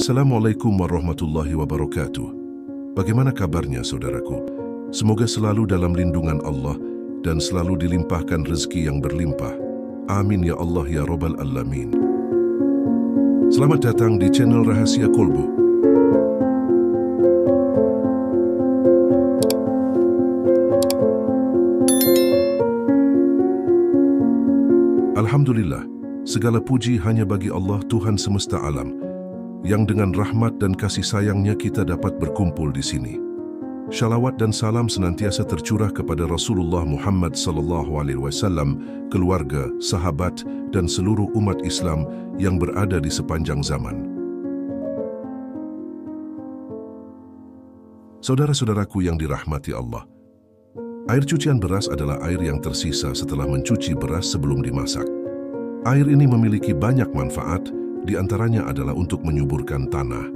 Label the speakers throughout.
Speaker 1: Assalamualaikum warahmatullahi wabarakatuh. Bagaimana kabarnya saudaraku? Semoga selalu dalam lindungan Allah dan selalu dilimpahkan rezeki yang berlimpah. Amin ya Allah ya Rabbal Alamin. Selamat datang di channel Rahasia Kolbu. Alhamdulillah, segala puji hanya bagi Allah Tuhan semesta alam, yang dengan rahmat dan kasih sayangnya kita dapat berkumpul di sini. Shalawat dan salam senantiasa tercurah kepada Rasulullah Muhammad SAW, keluarga, sahabat, dan seluruh umat Islam yang berada di sepanjang zaman. Saudara-saudaraku yang dirahmati Allah, air cucian beras adalah air yang tersisa setelah mencuci beras sebelum dimasak. Air ini memiliki banyak manfaat, di antaranya adalah untuk menyuburkan tanah.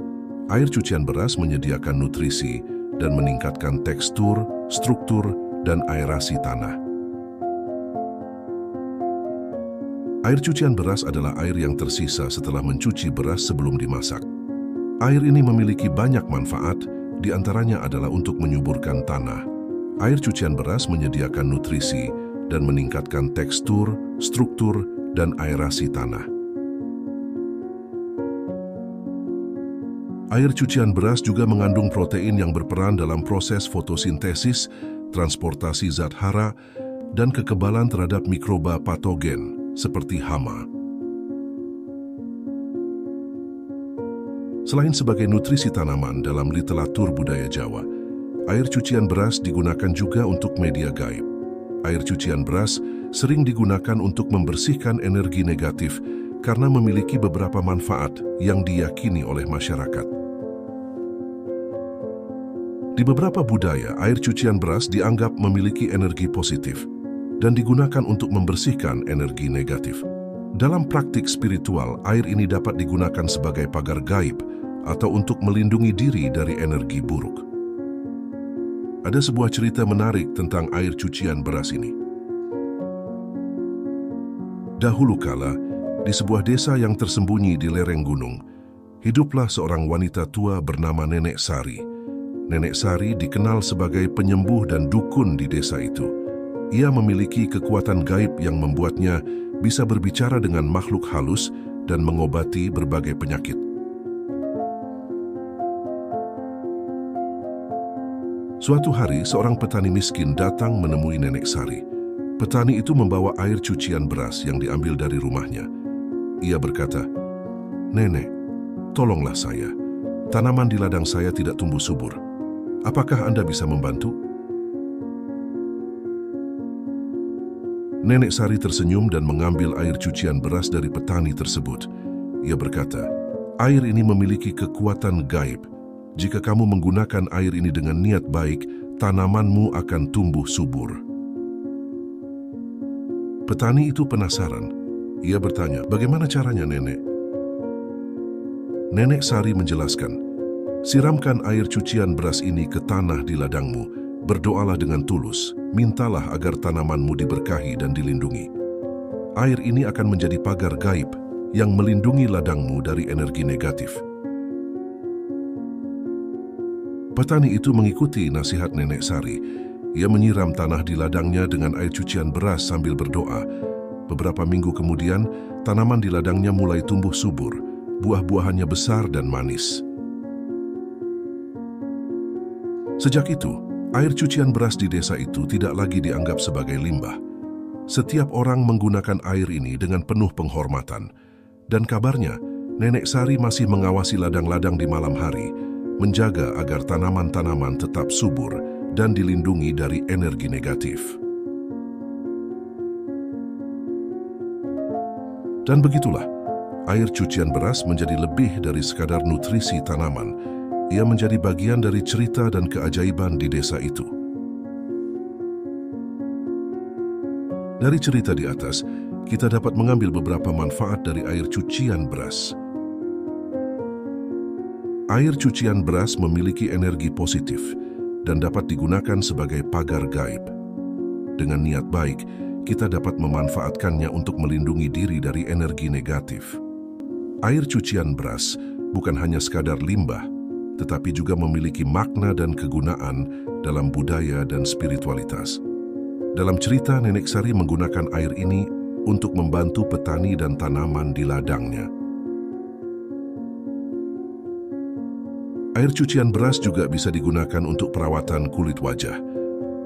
Speaker 1: Air cucian beras menyediakan nutrisi dan meningkatkan tekstur, struktur, dan aerasi tanah. Air cucian beras adalah air yang tersisa setelah mencuci beras sebelum dimasak. Air ini memiliki banyak manfaat, di antaranya adalah untuk menyuburkan tanah. Air cucian beras menyediakan nutrisi dan meningkatkan tekstur, struktur, dan aerasi tanah. Air cucian beras juga mengandung protein yang berperan dalam proses fotosintesis, transportasi zat hara, dan kekebalan terhadap mikroba patogen seperti hama. Selain sebagai nutrisi tanaman dalam literatur budaya Jawa, air cucian beras digunakan juga untuk media gaib. Air cucian beras sering digunakan untuk membersihkan energi negatif karena memiliki beberapa manfaat yang diyakini oleh masyarakat. Di beberapa budaya, air cucian beras dianggap memiliki energi positif dan digunakan untuk membersihkan energi negatif. Dalam praktik spiritual, air ini dapat digunakan sebagai pagar gaib atau untuk melindungi diri dari energi buruk. Ada sebuah cerita menarik tentang air cucian beras ini. Dahulu kala, di sebuah desa yang tersembunyi di lereng gunung, hiduplah seorang wanita tua bernama Nenek Sari. Nenek Sari dikenal sebagai penyembuh dan dukun di desa itu. Ia memiliki kekuatan gaib yang membuatnya bisa berbicara dengan makhluk halus dan mengobati berbagai penyakit. Suatu hari, seorang petani miskin datang menemui Nenek Sari. Petani itu membawa air cucian beras yang diambil dari rumahnya. Ia berkata, "Nenek, tolonglah saya. Tanaman di ladang saya tidak tumbuh subur. Apakah Anda bisa membantu?" Nenek Sari tersenyum dan mengambil air cucian beras dari petani tersebut. Ia berkata, "Air ini memiliki kekuatan gaib. Jika kamu menggunakan air ini dengan niat baik, tanamanmu akan tumbuh subur." Petani itu penasaran. Ia bertanya, "Bagaimana caranya, Nenek?" Nenek Sari menjelaskan, "Siramkan air cucian beras ini ke tanah di ladangmu, berdoalah dengan tulus, mintalah agar tanamanmu diberkahi dan dilindungi. Air ini akan menjadi pagar gaib yang melindungi ladangmu dari energi negatif." Petani itu mengikuti nasihat Nenek Sari. Ia menyiram tanah di ladangnya dengan air cucian beras sambil berdoa. Beberapa minggu kemudian, tanaman di ladangnya mulai tumbuh subur, buah-buahannya besar dan manis. Sejak itu, air cucian beras di desa itu tidak lagi dianggap sebagai limbah. Setiap orang menggunakan air ini dengan penuh penghormatan. Dan kabarnya, Nenek Sari masih mengawasi ladang-ladang di malam hari, menjaga agar tanaman-tanaman tetap subur dan dilindungi dari energi negatif. Dan begitulah, air cucian beras menjadi lebih dari sekadar nutrisi tanaman. Ia menjadi bagian dari cerita dan keajaiban di desa itu. Dari cerita di atas, kita dapat mengambil beberapa manfaat dari air cucian beras. Air cucian beras memiliki energi positif dan dapat digunakan sebagai pagar gaib. Dengan niat baik, kita dapat memanfaatkannya untuk melindungi diri dari energi negatif. Air cucian beras bukan hanya sekadar limbah, tetapi juga memiliki makna dan kegunaan dalam budaya dan spiritualitas. Dalam cerita, Nenek Sari menggunakan air ini untuk membantu petani dan tanaman di ladangnya. Air cucian beras juga bisa digunakan untuk perawatan kulit wajah.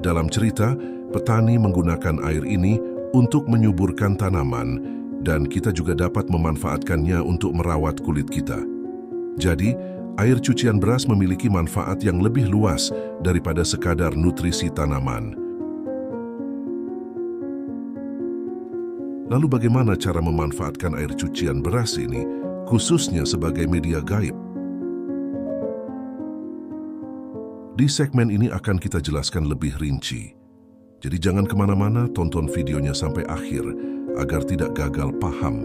Speaker 1: Dalam cerita, petani menggunakan air ini untuk menyuburkan tanaman, dan kita juga dapat memanfaatkannya untuk merawat kulit kita. Jadi, air cucian beras memiliki manfaat yang lebih luas daripada sekadar nutrisi tanaman. Lalu bagaimana cara memanfaatkan air cucian beras ini, khususnya sebagai media gaib? Di segmen ini akan kita jelaskan lebih rinci. Jadi jangan kemana-mana, tonton videonya sampai akhir agar tidak gagal paham.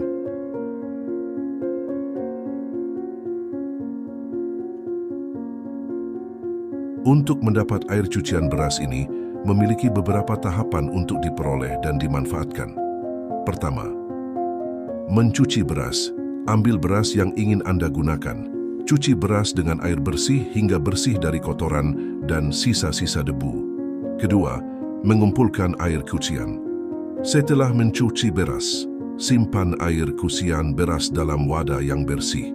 Speaker 1: Untuk mendapat air cucian beras ini, memiliki beberapa tahapan untuk diperoleh dan dimanfaatkan. Pertama, mencuci beras. Ambil beras yang ingin Anda gunakan. Cuci beras dengan air bersih hingga bersih dari kotoran dan sisa-sisa debu. Kedua, mengumpulkan air cucian. Setelah mencuci beras, simpan air cucian beras dalam wadah yang bersih.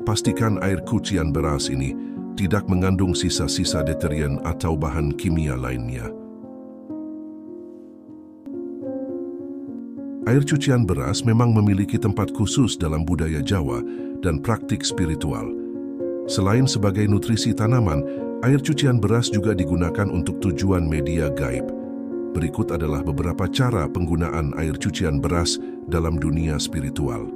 Speaker 1: Pastikan air cucian beras ini tidak mengandung sisa-sisa deterjen atau bahan kimia lainnya. Air cucian beras memang memiliki tempat khusus dalam budaya Jawa dan praktik spiritual. Selain sebagai nutrisi tanaman, air cucian beras juga digunakan untuk tujuan media gaib. Berikut adalah beberapa cara penggunaan air cucian beras dalam dunia spiritual.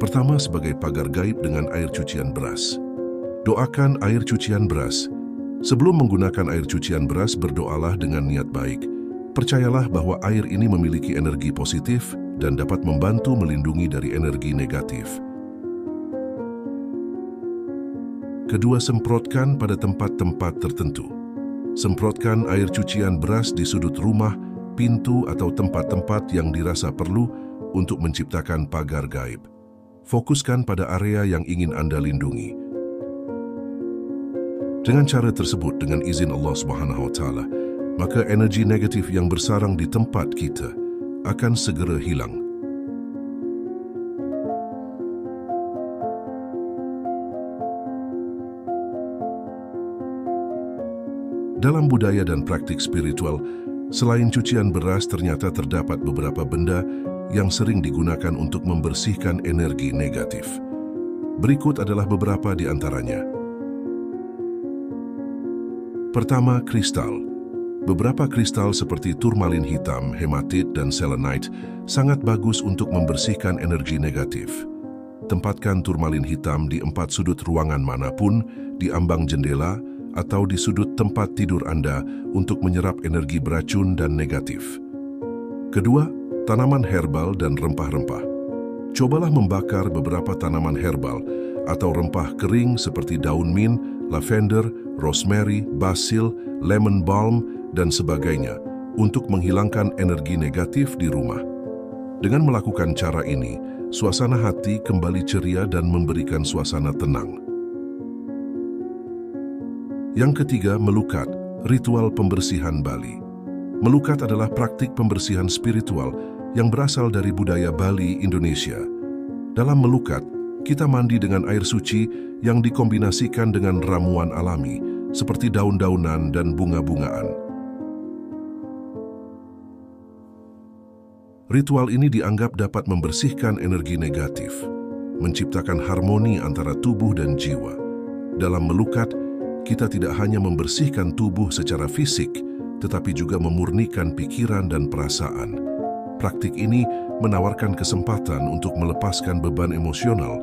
Speaker 1: Pertama, sebagai pagar gaib dengan air cucian beras. Doakan air cucian beras. Sebelum menggunakan air cucian beras, berdoalah dengan niat baik. Percayalah bahwa air ini memiliki energi positif dan dapat membantu melindungi dari energi negatif. Kedua, semprotkan pada tempat-tempat tertentu. Semprotkan air cucian beras di sudut rumah, pintu, atau tempat-tempat yang dirasa perlu untuk menciptakan pagar gaib. Fokuskan pada area yang ingin Anda lindungi. Dengan cara tersebut, dengan izin Allah SWT, maka energi negatif yang bersarang di tempat kita akan segera hilang. Dalam budaya dan praktik spiritual, selain cucian beras, ternyata terdapat beberapa benda yang sering digunakan untuk membersihkan energi negatif. Berikut adalah beberapa di antaranya. Pertama, kristal. Beberapa kristal seperti turmalin hitam, hematit, dan selenite sangat bagus untuk membersihkan energi negatif. Tempatkan turmalin hitam di 4 sudut ruangan manapun, di ambang jendela, atau di sudut tempat tidur Anda untuk menyerap energi beracun dan negatif. Kedua, tanaman herbal dan rempah-rempah. Cobalah membakar beberapa tanaman herbal atau rempah kering seperti daun mint, lavender, rosemary, basil, lemon balm, dan sebagainya untuk menghilangkan energi negatif di rumah. Dengan melakukan cara ini, suasana hati kembali ceria dan memberikan suasana tenang. Yang ketiga, melukat, ritual pembersihan Bali. Melukat adalah praktik pembersihan spiritual yang berasal dari budaya Bali, Indonesia. Dalam melukat, kita mandi dengan air suci yang dikombinasikan dengan ramuan alami, seperti daun-daunan dan bunga-bungaan. Ritual ini dianggap dapat membersihkan energi negatif, menciptakan harmoni antara tubuh dan jiwa. Dalam melukat, kita tidak hanya membersihkan tubuh secara fisik, tetapi juga memurnikan pikiran dan perasaan. Praktik ini menawarkan kesempatan untuk melepaskan beban emosional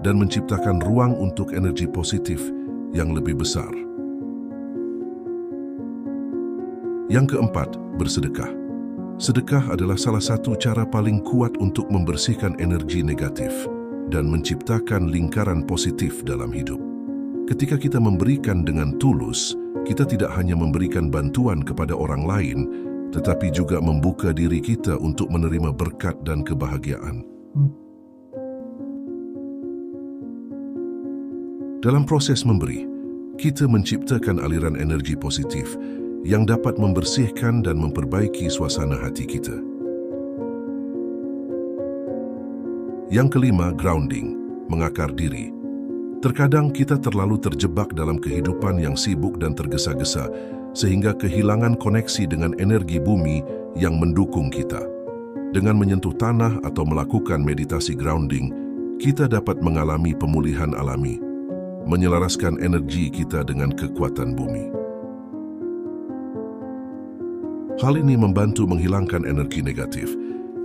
Speaker 1: dan menciptakan ruang untuk energi positif yang lebih besar. Yang keempat, bersedekah. Sedekah adalah salah satu cara paling kuat untuk membersihkan energi negatif dan menciptakan lingkaran positif dalam hidup. Ketika kita memberikan dengan tulus, kita tidak hanya memberikan bantuan kepada orang lain, tetapi juga membuka diri kita untuk menerima berkat dan kebahagiaan. Dalam proses memberi, kita menciptakan aliran energi positif yang dapat membersihkan dan memperbaiki suasana hati kita. Yang kelima, grounding, mengakar diri. Terkadang kita terlalu terjebak dalam kehidupan yang sibuk dan tergesa-gesa sehingga kehilangan koneksi dengan energi bumi yang mendukung kita. Dengan menyentuh tanah atau melakukan meditasi grounding, kita dapat mengalami pemulihan alami, menyelaraskan energi kita dengan kekuatan bumi. Hal ini membantu menghilangkan energi negatif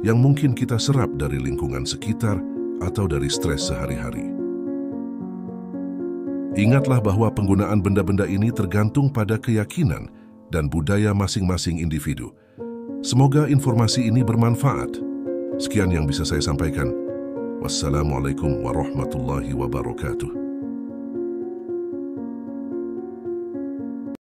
Speaker 1: yang mungkin kita serap dari lingkungan sekitar atau dari stres sehari-hari. Ingatlah bahwa penggunaan benda-benda ini tergantung pada keyakinan dan budaya masing-masing individu. Semoga informasi ini bermanfaat. Sekian yang bisa saya sampaikan. Wassalamualaikum warahmatullahi wabarakatuh.